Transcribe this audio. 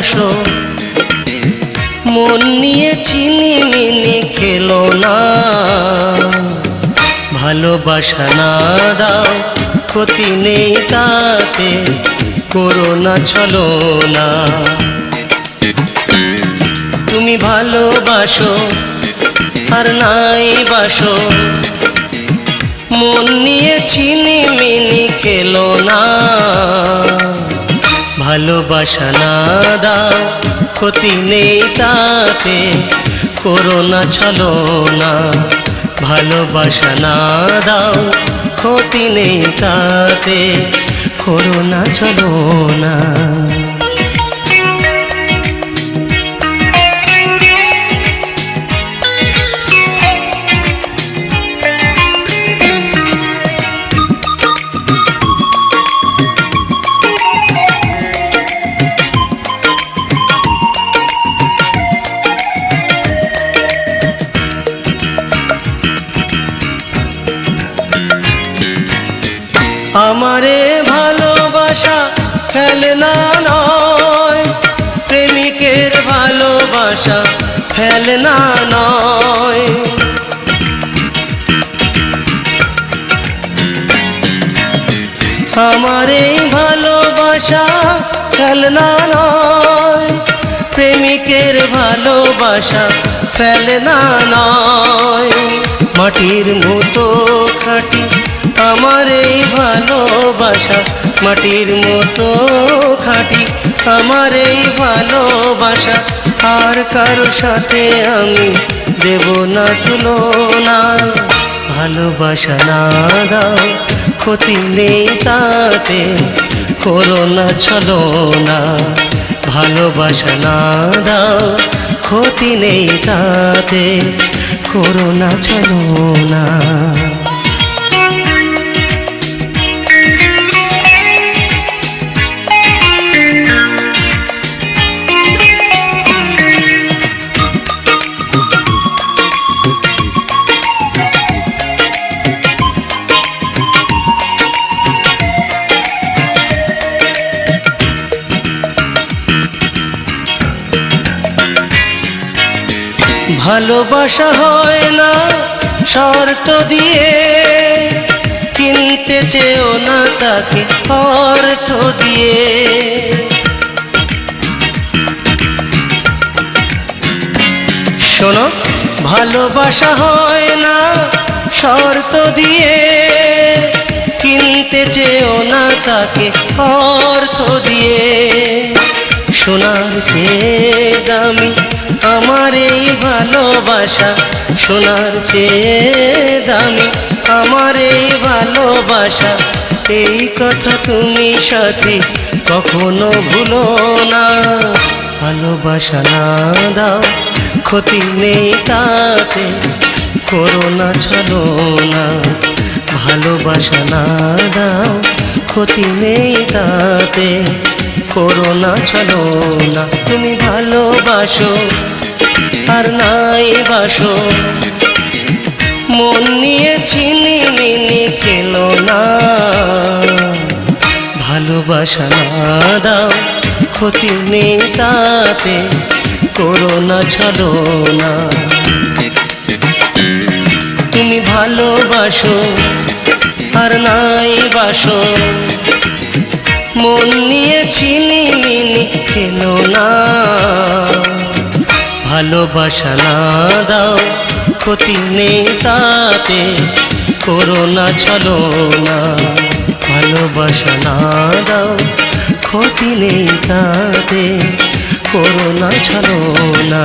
বাসো, মন নিয়ে চিনিমিনি খেলো না। ভালোবাসা না দাও, ক্ষতি নেই তাতে, করো না ছলনা। তুমি ভালোবাসো আর নাই বাসো, মন নিয়ে চিনিমিনি খেলো না। ভালোবাসা না দাও, ক্ষতি নেই তাতে, করো না ছলনা। ভালোবাসা না দাও, ক্ষতি নেই তাতে, করো না ছলনা। আমারে ভালোবাসা খেলনা নয়, প্রেমিকের ভালোবাসা খেলনা নয়। আমারে ভালোবাসা খেলনা নয়, প্রেমিকের ভালোবাসা খেলনা নয়। মাটির মতো খাঁটি আমার এই ভালোবাসা, মাটির মতো খাঁটি আমার এই ভালোবাসা। আর কারো সাথে আমি দেব না তুলনা। ভালোবাসা না দাও, ক্ষতি নেই তাতে, করো না ছলনা। ভালোবাসা না দাও, ক্ষতি নেই তাতে, করো না ছলনা। ভালোবাসা হয় না শর্ত দিয়ে, কিনতে চেও না তাকে অর্থ দিয়ে। শোনো, ভালোবাসা হয় না শর্ত দিয়ে, কিনতে চেও না তাকে অর্থ দিয়ে। সোনার চেয়ে দামি আমার এই ভালোবাসা, সোনার চেয়ে দামি আমার এই ভালোবাসা। এই কথা তুমি সাথী কখনো ভুলো না। ভালোবাসা না দাও, ক্ষতি নেই তাতে, করো না ছলনা। ভালোবাসা না দাও, ক্ষতি নেই তাতে, করো না ছলনা। তুমি ভালোবাসো আর নাই বাসো, মন নিয়ে চিনিমিনি খেলো না। ভালোবাসা না দাও, ক্ষতি নেই তাতে, করো না ছলনা। তুমি ভালোবাসো আর নাই বাসো, মন নিয়ে চিনিমিনি খেলো না। ভালোবাসা না দাও, ক্ষতি নেই তাতে, করো না ছলনা। ভালোবাসা না দাও, ক্ষতি নেই তাতে, করো না ছলনা।